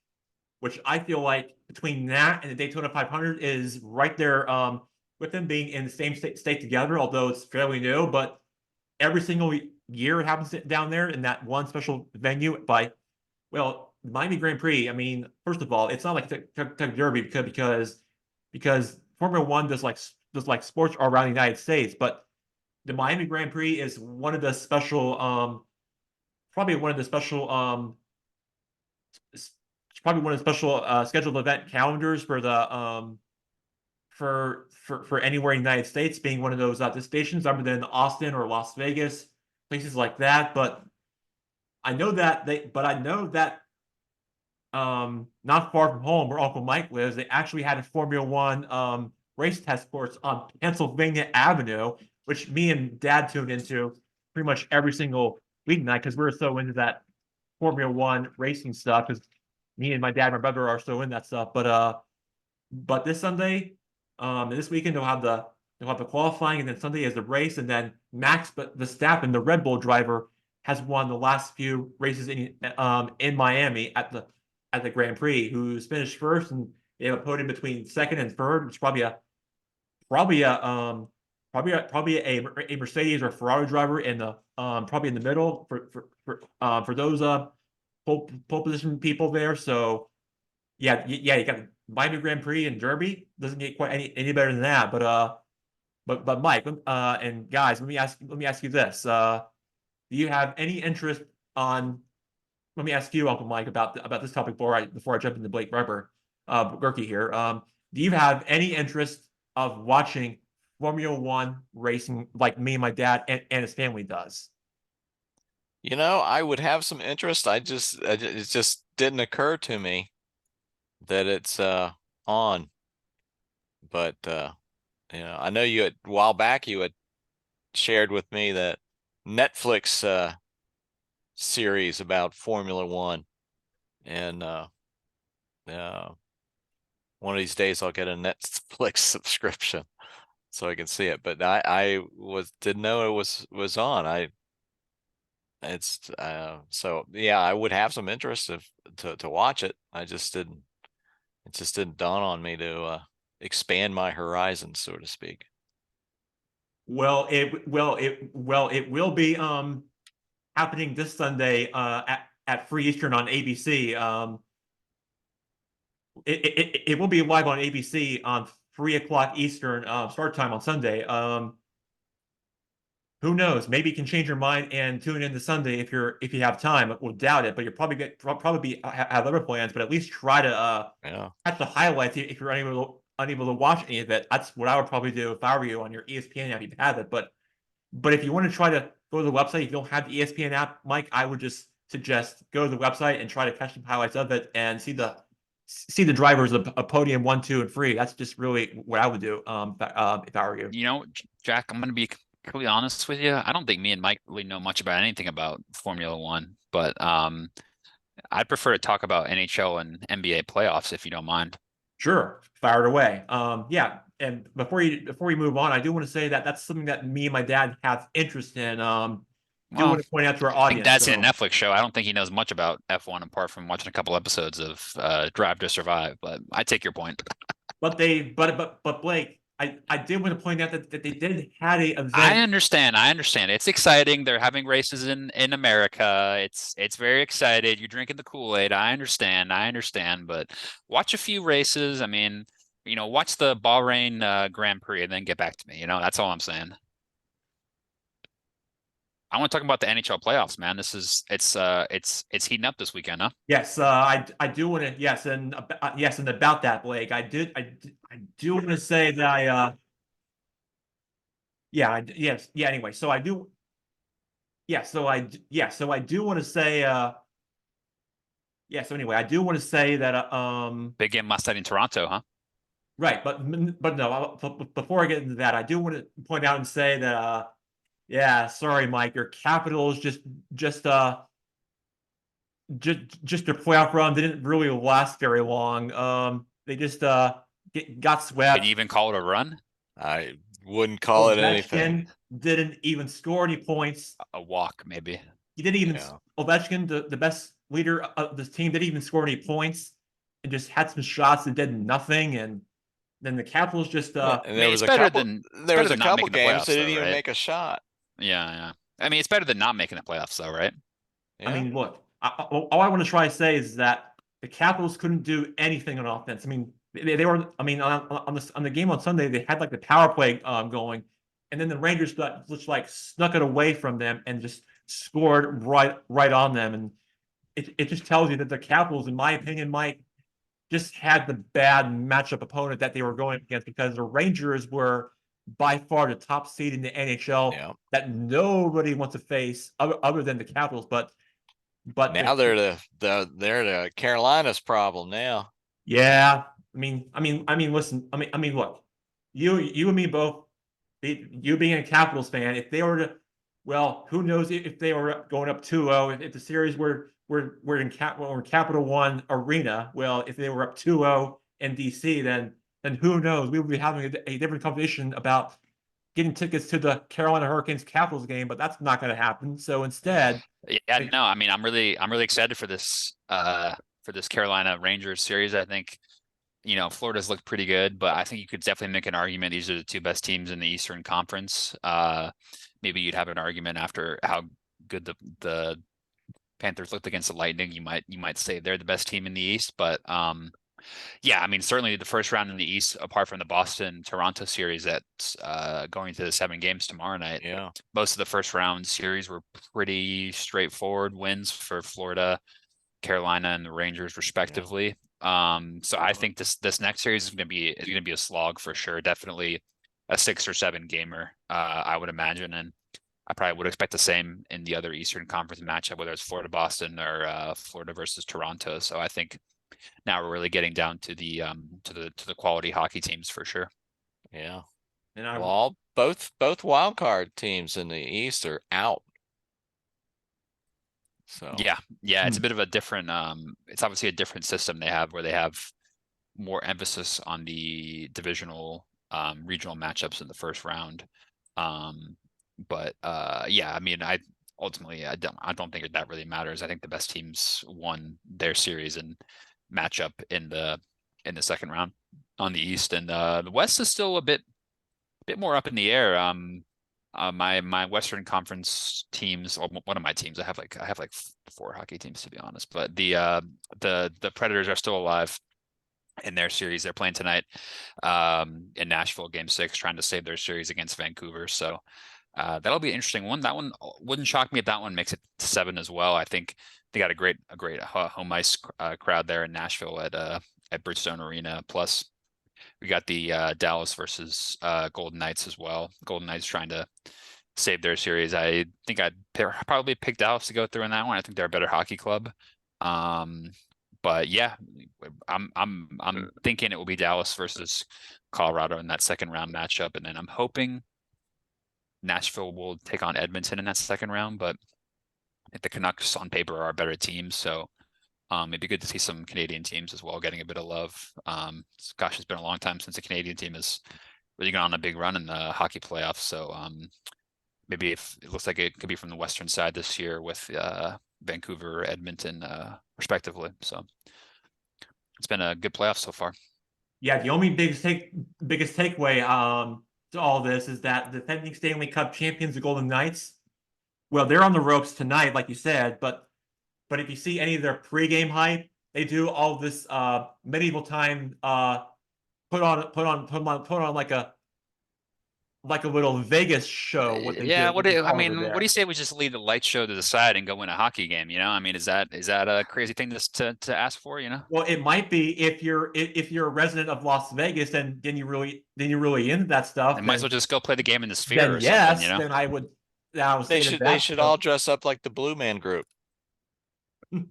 which I feel like between that and the Daytona 500 is right there, with them being in the same state together, although it's fairly new. But every single year it happens down there in that one special venue Miami Grand Prix, I mean, first of all, it's not like Kentucky Derby because Formula One does like sports all around the United States, but the Miami Grand Prix is one of the special probably one of the special it's probably one of the special scheduled event calendars for the for anywhere in the United States, being one of those destinations other than Austin or Las Vegas, places like that. But I know that not far from home where Uncle Mike lives, they actually had a Formula One race test course on Pennsylvania Avenue, which me and Dad tuned into pretty much every single weeknight because we're so into that Formula One racing stuff. Because me and my dad and my brother are so in that stuff. But this Sunday, this weekend they'll have the qualifying, and then Sunday is the race, and then Max Verstappen, the Red Bull driver, has won the last few races in Miami at the Grand Prix, who's finished first, and they have a podium between second and third, which is probably a Mercedes or Ferrari driver in the probably in the middle for those pole position people there. So yeah, you got Miami Grand Prix and Derby. Doesn't get quite any better than that. But Mike, and guys, let me ask you this. Do you have any interest on let me ask you, Uncle Mike, about this topic before I jump into Blake Weber, Gerke here. Do you have any interest of watching Formula One racing like me and my dad and his family does? You know, I would have some interest. It just didn't occur to me that it's on. But you know, I know you had a while back you had shared with me that Netflix series about Formula One, and one of these days I'll get a Netflix subscription so I can see it. But I didn't know it was on. It's so yeah, I would have some interest to watch it. It just didn't dawn on me to expand my horizons, so to speak. It will be happening this Sunday at 3 Eastern on ABC. It will be live on ABC on 3 o'clock Eastern start time on Sunday. Who knows? Maybe you can change your mind and tune in to Sunday if you have time. We'll doubt it, but you'll probably have other plans. But at least try to catch the highlights if you're unable to watch any of it. That's what I would probably do if I were you on your ESPN app if you have it. But if you want to try to go to the website, if you don't have the ESPN app, Mike, I would just suggest go to the website and try to catch the highlights of it and see the drivers of podium 1, 2, and 3. That's just really what I would do if I were you. You know, Jack, I'm going to be completely honest with you. I don't think me and Mike really know much about anything about Formula One, but I'd prefer to talk about NHL and NBA playoffs if you don't mind. Sure, fire it away. Yeah, and before we move on, I do want to say that that's something that me and my dad have interest in. Do want to point out to our I think audience. that's in a Netflix show. I don't think he knows much about F1 apart from watching a couple episodes of Drive to Survive. But I take your point. But Blake, I did want to point out that they did have a event. I understand. It's exciting. They're having races in America. It's very excited. You're drinking the Kool-Aid. I understand. But watch a few races. I mean, you know, watch the Bahrain Grand Prix and then get back to me. You know, that's all I'm saying. I want to talk about the NHL playoffs, man. It's heating up this weekend, huh? Yes, I do want to. Yes, and about that, Blake, I do want to say that Anyway, so I do. Yeah, so I do want to say. So anyway, I do want to say that Big game last night in Toronto, huh? Right, but no. Before I get into that, I do want to point out and say that yeah, sorry, Mike, your Capitals just their playoff run didn't really last very long. They just got swept. Can you even call it a run? I wouldn't call it anything. Didn't even score any points. A walk, maybe. He didn't even Ovechkin, the best leader of this team, didn't even score any points and just had some shots that did nothing. And then the Capitals just and there was a couple games they didn't even make a shot. Yeah. I mean, it's better than not making the playoffs, though, right? Yeah. I mean, look, all I want to try to say is that the Capitals couldn't do anything on offense. I mean, they were. I mean, on the game on Sunday, they had like the power play going, and then the Rangers just like snuck it away from them and just scored right on them. And it just tells you that the Capitals, in my opinion, Mike, just had the bad matchup opponent that they were going against, because the Rangers were by far the top seed in the NHL Yeah. that nobody wants to face other than the Capitals. But Now they're the Carolina's problem now. yeah, listen, look, you and me both. You being a Capitals fan, if they were to, well, who knows if they were going up 2-0, if the series were in Capital One Arena. Well, if they were up 2-0 in DC, then who knows? We would be having a different conversation about getting tickets to the Carolina Hurricanes Capitals game, but that's not going to happen. So instead, Yeah, no, I mean, I'm really excited for this Carolina Rangers series. I think, Florida's looked pretty good, but I think you could definitely make an argument these are the two best teams in the Eastern Conference. Maybe you'd have an argument after how good the Panthers looked against the Lightning. You might say they're the best team in the East, but yeah, I mean, certainly the first round in the East, apart from the Boston-Toronto series that's going to the 7 games tomorrow night. Yeah. Most of the first round series were pretty straightforward wins for Florida, Carolina, and the Rangers respectively. So I think this next series is going to be a slog for sure. Definitely a 6 or 7 gamer, I would imagine, and I probably would expect the same in the other Eastern Conference matchup, whether it's Florida-Boston or Florida versus Toronto. So I think now we're really getting down to the quality hockey teams for sure. Yeah. and Well, both wild card teams in the East are out. So Yeah, it's a bit of a different. It's obviously a different system they have, where they have more emphasis on the divisional, regional matchups in the first round. But yeah, I mean, I don't think that really matters. I think the best teams won their series and matchup in the second round on the East, and the West is still a bit more up in the air. My Western Conference teams, or one of my teams, I have like 4 hockey teams to be honest, but the Predators are still alive in their series. They're playing tonight in Nashville, Game 6, trying to save their series against Vancouver. So that'll be an interesting one. That one wouldn't shock me if that one makes it to 7 as well. I think they got a great home ice crowd there in Nashville at Bridgestone Arena. Plus, we got the Dallas versus Golden Knights as well. Golden Knights trying to save their series. I think I'd probably pick Dallas to go through in that one. I think they're a better hockey club. But yeah, I'm thinking it will be Dallas versus Colorado in that second round matchup, and then I'm hoping Nashville will take on Edmonton in that second round. But the Canucks on paper are a better team, so it'd be good to see some Canadian teams as well getting a bit of love. Gosh, it's been a long time since a Canadian team has really gone on a big run in the hockey playoffs. So maybe if it looks like it could be from the Western side this year with Vancouver, Edmonton, respectively. So it's been a good playoff so far. yeah, the only biggest takeaway to all this is that the defending Stanley Cup champions, the Golden Knights, well, they're on the ropes tonight, like you said, but if you see any of their pregame hype, they do all this medieval time put on like a little Vegas show. What they Yeah, do, what they call over what do there. you say we just leave the light show to the side and go win a hockey game? I mean, is that a crazy thing to ask for? Well, it might be if you're a resident of Las Vegas, then you really into that stuff. They might as well just go play the game in the Sphere Then or yes, something. then I would. they should all dress up like the Blue Man Group.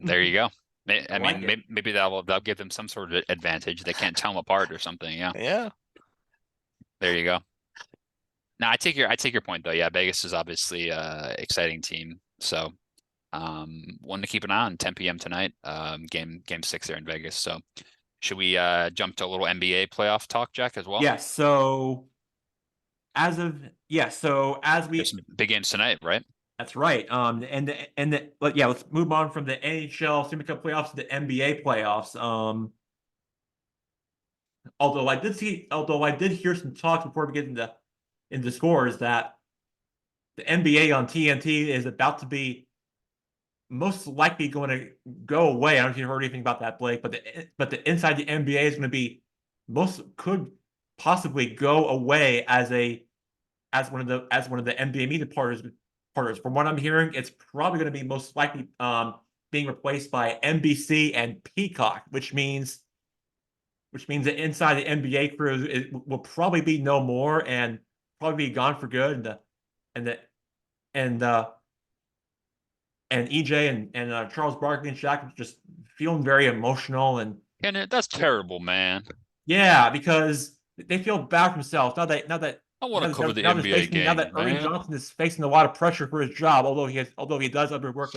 There you go. I like mean, maybe that'll give them some sort of advantage. They can't tell them apart or something. Yeah. Yeah. There you go. Now I take your point though. Yeah, Vegas is obviously a exciting team. So one to keep an eye on, 10 p.m. tonight. Game 6 there in Vegas. So should we jump to a little NBA playoff talk, Jack, as well? Yes. So as we There's some big games tonight, right? That's right. But yeah, let's move on from the NHL Stanley Cup playoffs to the NBA playoffs. Although I did hear some talk before we get into scores that the NBA on TNT is about to be most likely going to go away. I don't know if you heard anything about that, Blake, but the inside the NBA is going to be could possibly go away as one of the NBA media partners. From what I'm hearing, it's probably going to be most likely being replaced by NBC and Peacock, which means that inside the NBA crew will probably be no more and probably be gone for good. And EJ and Charles Barkley and Shaq just feeling very emotional, and that's terrible, man. yeah, because they feel bad for themselves now that I want to cover the now NBA now game, that Ernie man. Johnson is facing a lot of pressure for his job, although he does other work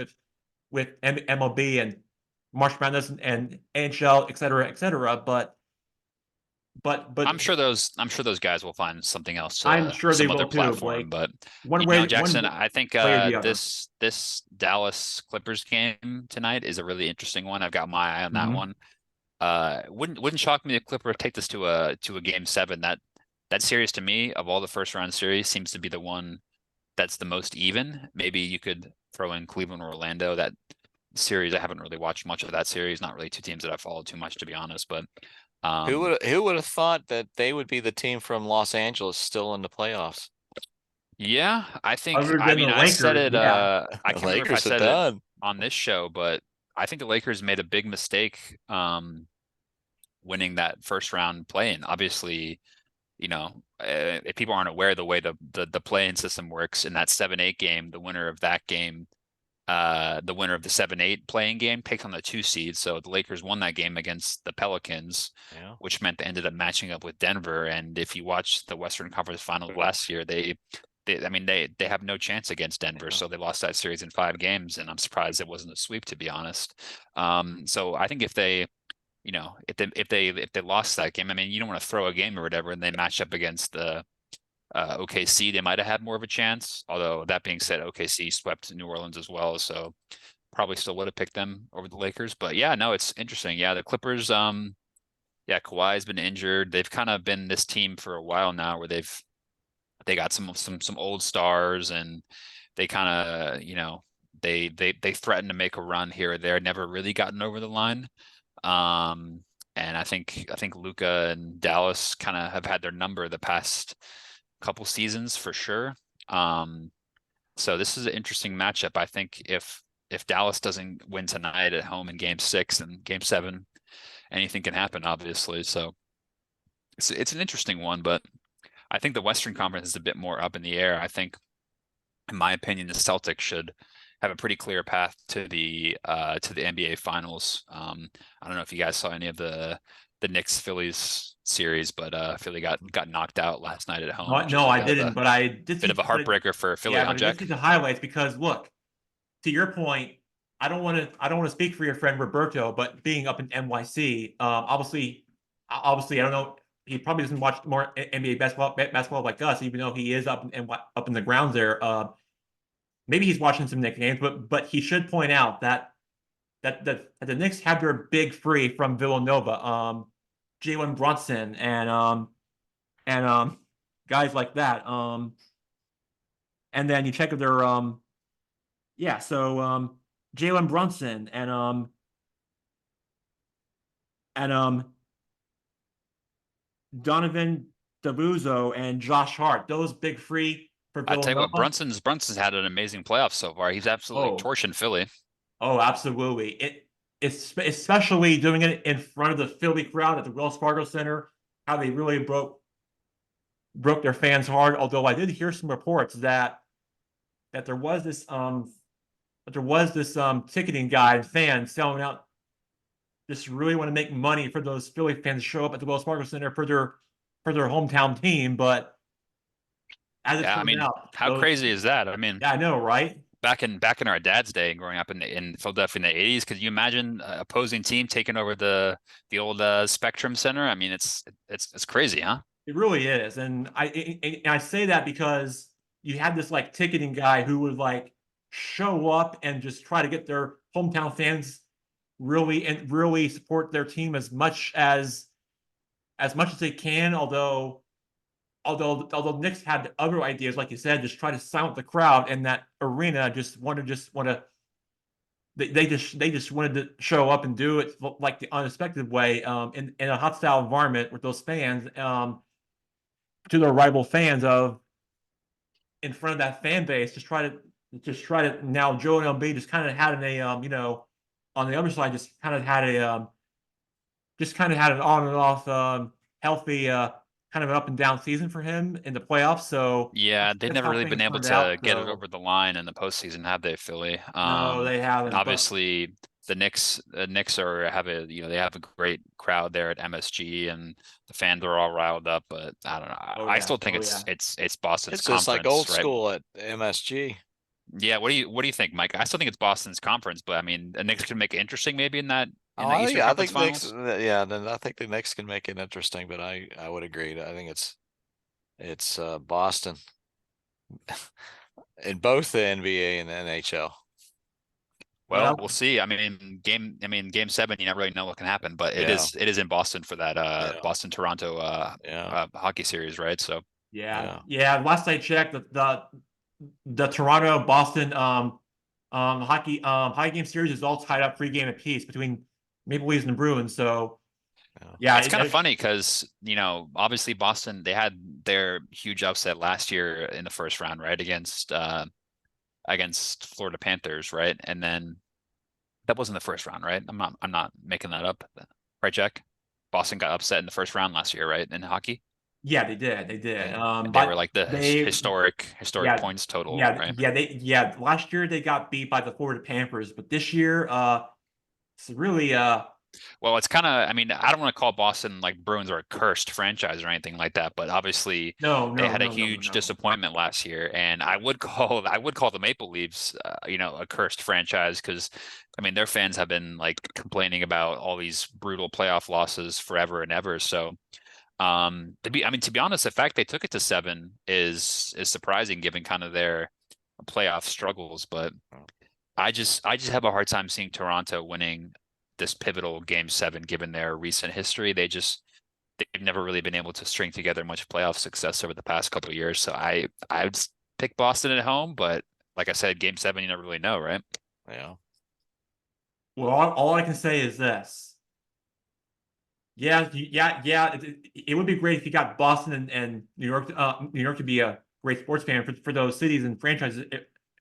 with MLB and March Madness and NHL, et cetera. But I'm sure those guys will find something else, I'm sure they some other will too, platform. Blake. But One way, Jackson, one I think way or the other. this Dallas Clippers game tonight is a really interesting one. I've got my eye on that Mhm. one. Wouldn't shock me if Clippers take this to a game 7. That series to me, of all the first round series, seems to be the one that's the most even. Maybe you could throw in Cleveland or Orlando. That series, I haven't really watched much of that series. Not really two teams that I've followed too much, to be honest. But Who would have thought that they would be the team from Los Angeles still in the playoffs? yeah, I think. Other I than mean, the I said Lakers, it. yeah. I The can't remember if I Lakers are said it done. on this show, but I think the Lakers made a big mistake winning that first round play-in. Obviously, if people aren't aware the way the play-in system works, in that 7-8 game, the winner of that game, the winner of the 7-8 playing game takes on the 2 seed. So the Lakers won that game against the Pelicans, Yeah. which meant they ended up matching up with Denver. And if you watch the Western Conference Finals last year, they have no chance against Denver. So they lost that series in 5 games, and I'm surprised it wasn't a sweep, to be honest. So I think if they lost that game, I mean, you don't want to throw a game or whatever, and they match up against the OKC, they might have had more of a chance. Although that being said, OKC swept New Orleans as well, so probably still would have picked them over the Lakers. But yeah, no, it's interesting. Yeah, the Clippers. Yeah, Kawhi's been injured. They've kind of been this team for a while now, where they got some old stars, and they kind of they threaten to make a run here or there. Never really gotten over the line. And I think Luka and Dallas kind of have had their number the past couple seasons for sure. So this is an interesting matchup. I think if Dallas doesn't win tonight at home in game 6 and game 7, anything can happen, obviously. So it's an interesting one, but I think the Western Conference is a bit more up in the air. I think, in my opinion, the Celtics should have a pretty clear path to the NBA Finals. I don't know if you guys saw any of the Knicks Phillies series, but Philly got knocked out last night at home, which is No, a I didn't, but I did see bit of a heartbreaker for Philly, yeah, huh, but I did Jack? see the highlights because look, to your point, I don't want to speak for your friend Roberto, but being up in NYC, obviously, I don't know. He probably doesn't watch more NBA basketball like us, even though he is up in the grounds there. Maybe he's watching some Knicks games, but he should point out that the Knicks have their big free from Villanova, Jalen Brunson and guys like that. And then you check if they're yeah, so Jalen Brunson and Donovan DeLuzo and Josh Hart, those big free for I tell you what, Villanova. Brunson's had an amazing playoff so far. He's absolutely Oh, torching Philly. oh, absolutely. It's especially doing it in front of the Philly crowd at the Wells Fargo Center, how they really broke their fans' heart. Although I did hear some reports that there was this ticketing guy and fans selling out, just really want to make money for those Philly fans to show up at the Wells Fargo Center for their hometown team. But as it Yeah, I turned mean, out, how crazy is that? I mean, yeah, I know, right? back in our dad's day, growing up in Philadelphia in the 80s, could you imagine opposing team taking over the old Spectrum Center? I mean, it's crazy, huh? It really is, and I say that because you had this like ticketing guy who would like show up and just try to get their hometown fans really support their team as much as they can. Although Knicks had other ideas, like you said, just try to silence the crowd in that arena. Just want to they just wanted to show up and do it like the unexpected way, in a hostile environment with those fans, to their rival fans of in front of that fan base, just try to now Joe and LB just kind of had a on the other side just kind of had an on and off healthy kind of an up and down season for him in the playoffs. So Yeah, they've that's never how really things been able turned to out. get it So over the line in the postseason, have they, Philly? no, they And haven't. But obviously the Knicks have a they have a great crowd there at MSG, and the fans are all riled up. But I don't know. oh I yeah, still think oh yeah. it's Boston's It's just like old conference, right? school at MSG. Yeah. What do you think, Mike? I still think it's Boston's conference, but I mean, the Knicks could make it interesting maybe in that Oh, Eastern I Conference think Knicks. Finals. Yeah, then I think the Knicks can make it interesting, but I would agree. I think it's Boston in both the NBA and the NHL. Well, Well, we'll see. Game 7, you never really know what can happen, but Yeah, it is in Boston for that yeah, Boston Toronto yeah, hockey series, right? So yeah, yeah. yeah. Last I checked, the Toronto Boston hockey game series is all tied up 3-game apiece between Maple Leafs and the Bruins. So Yeah. yeah, it's kind of funny because, obviously Boston, they had their huge upset last year in the first round, right? Against Florida Panthers, right? And then that wasn't the first round, right? I'm not making that up. Right, Jack? Boston got upset in the first round last year, right? In hockey. yeah, they did. And they were But like the they historic yeah points total, right? last year they got beat by the Florida Panthers, but this year it's really Well, it's kind of, I mean, I don't want to call Boston like Bruins are a cursed franchise or anything like that, but obviously they had a huge no. disappointment last year, and I would call the Maple Leafs, a cursed franchise because, I mean, their fans have been like complaining about all these brutal playoff losses forever and ever. So, to be honest, the fact they took it to 7 is surprising given kind of their playoff struggles, but I just have a hard time seeing Toronto winning this pivotal game 7 given their recent history. They've never really been able to string together much playoff success over the past couple of years. So I would pick Boston at home, but like I said, game 7 you never really know, right? Yeah. Well, all I can say is this. Yeah, yeah. It would be great if you got Boston and New York. New York to be a great sports fan for those cities and franchises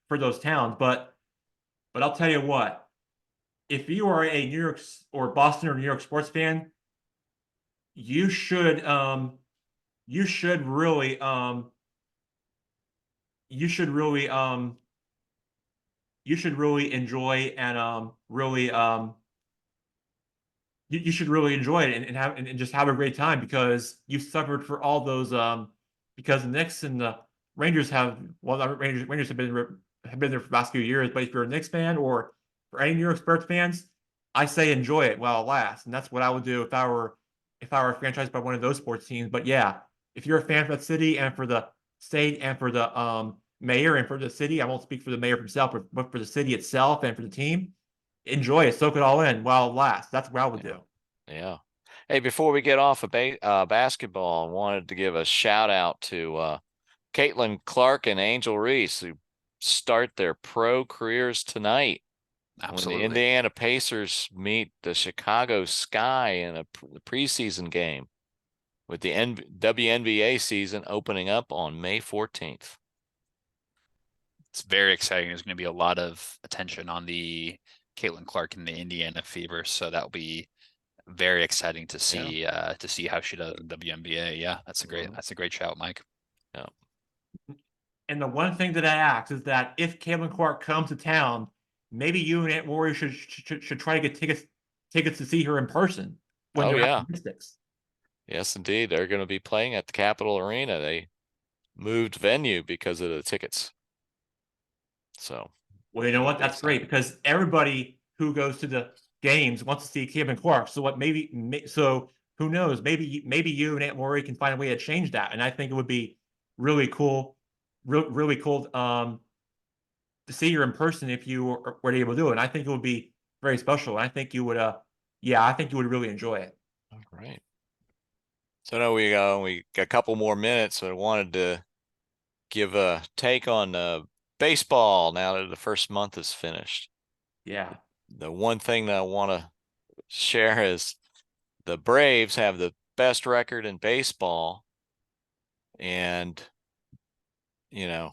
for those towns. But I'll tell you what, if you are a New York or Boston or New York sports fan, you should you should really you should really you should really enjoy and really you should really enjoy it and have and just have a great time because you suffered for all those because the Knicks and the Rangers have well the Rangers have been there for the last few years, but if you're a Knicks fan or for any New York sports fans, I say enjoy it while it lasts. And that's what I would do if I were franchised by one of those sports teams. But yeah, if you're a fan for the city and for the state and for the mayor and for the city, I won't speak for the mayor himself, but for the city itself and for the team, enjoy it, soak it all in while it lasts. That's what I would do. Yeah. Hey, before we get off of basketball, I wanted to give a shout out to Caitlin Clark and Angel Reese, who start their pro careers tonight when the Absolutely. Indiana Pacers meet the Chicago Sky in a preseason game, with the WNBA season opening up on May 14th. It's very exciting. There's going to be a lot of attention on the Caitlin Clark and the Indiana Fever, so that'll be very exciting to see how she does in WNBA. Yeah, that's a great shout, Mike. Yeah. And the one thing that I ask is that if Caitlin Clark comes to town, maybe you and Aunt Warrior should try to get tickets to see her in person when Oh, you're yeah. at the Mystics. Yes, indeed. They're going to be playing at the Capitol Arena. They moved venue because of the tickets. So, Well, you know what? That's great because everybody who goes to the games wants to see Caitlin Clark. So so who knows? Maybe you and Aunt Lori can find a way to change that. And I think it would be really cool, really cool to see her in person if you were able to do it. And I think it would be very special. And I think you would I think you would really enjoy it. all right. So now we got a couple more minutes. So I wanted to give a take on baseball now that the first month is finished. Yeah. the one thing that I want to share is the Braves have the best record in baseball. And, you know,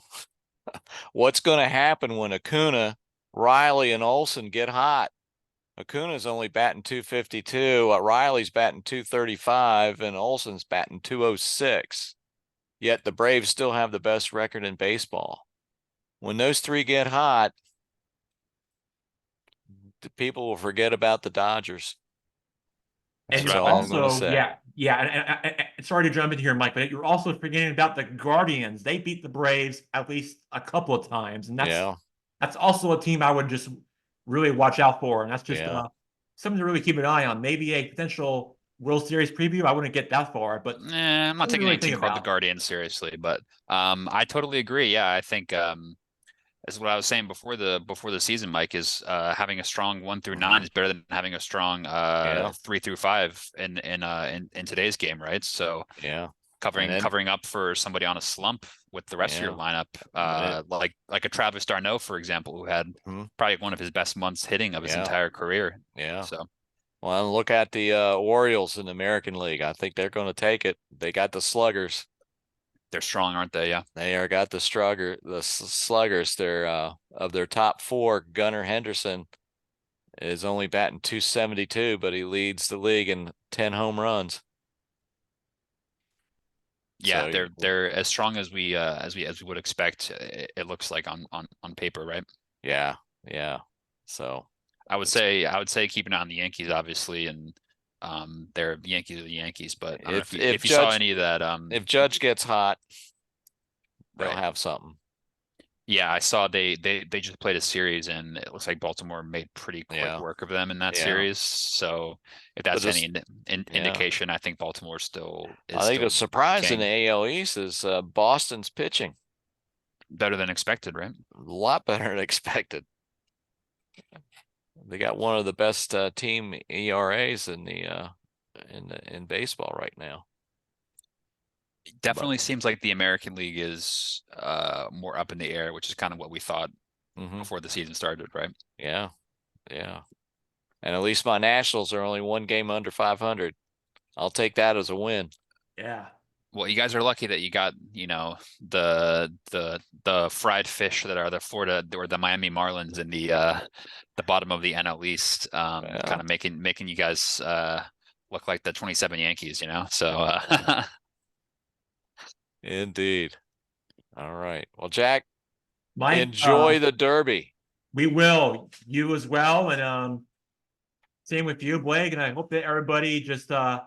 what's going to happen when Acuna, Riley, and Olsen get hot? Acuna's only batting 252. Riley's batting 235, and Olsen's batting 206. Yet the Braves still have the best record in baseball. When those three get hot, the people will forget about the Dodgers. And That's you're all I'm going to also, say. and sorry to jump in here, Mike, but you're also forgetting about the Guardians. They beat the Braves at least a couple of times, and that's also a team I would just really watch out for. And that's just something to really keep an eye on. Maybe a potential World Series preview. I wouldn't get that far, but I'm not taking really any team called the Guardians seriously, but I totally agree. Yeah, I think as what I was saying before the season, Mike, is having a strong 1 through 9 is better than having a strong 3 through 5 in today's game, right? So covering up for somebody on a slump with the rest of your lineup, like a Travis d'Arnaud, for example, who had probably one of his best months hitting of his entire career. Yeah. So. Well, look at the Orioles in the American League. I think they're going to take it. They got the sluggers. They're strong, aren't they? Yeah. They are got the sluggers. They're of their top 4, Gunnar Henderson is only batting 272, but he leads the league in 10 home runs. Yeah, so, they're as strong as we would expect. It looks like on paper, right? Yeah. So I would say keep an eye on the Yankees, obviously, and they're the Yankees are the Yankees. But I don't know if you saw any of that, if Judge gets hot, they'll have something. Yeah, I saw they just played a series, and it looks like Baltimore made pretty quick work of them in that series. So if that's any indication, I think Baltimore still is. I think the surprise in the AL East is Boston's pitching. Better than expected, right? A lot better than expected. They got one of the best team ERAs in baseball right now. It definitely seems like the American League is more up in the air, which is kind of what we thought before the season started, right? Yeah. And at least my Nationals are only 1 game under 500. I'll take that as a win. Yeah. Well, you guys are lucky that you got, the fried fish that are the Florida or the Miami Marlins in the bottom of the NL East, kind of making you guys look like the 27 Yankees, So Indeed. All right. Well, Jack, Mike, enjoy the Derby. We will. You as well, and same with you, Blake. And I hope that everybody just has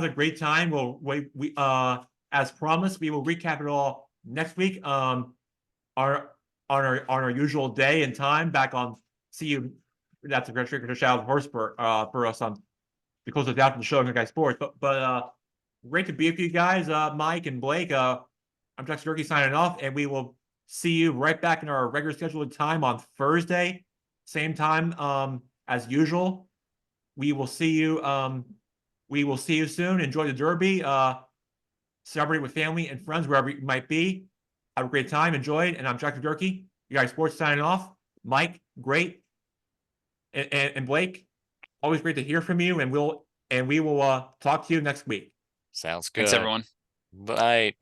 a great time. We as promised, we will recap it all next week. On our usual day and time back on. See you. That's a great trick to shout horse for us on because of that the show and guys sports. But great to be with you guys, Mike and Blake. I'm Jackson Durkee signing off, and we will see you right back in our regular scheduled time on Thursday, same time as usual. We will see you. We will see you soon. Enjoy the Derby. Celebrate with family and friends wherever you might be. Have a great time. Enjoy it. And I'm Jackson Durkee. You guys sports signing off. Mike, great. And Blake, always great to hear from you. And we will talk to you next week. Sounds good. Thanks, everyone. Bye.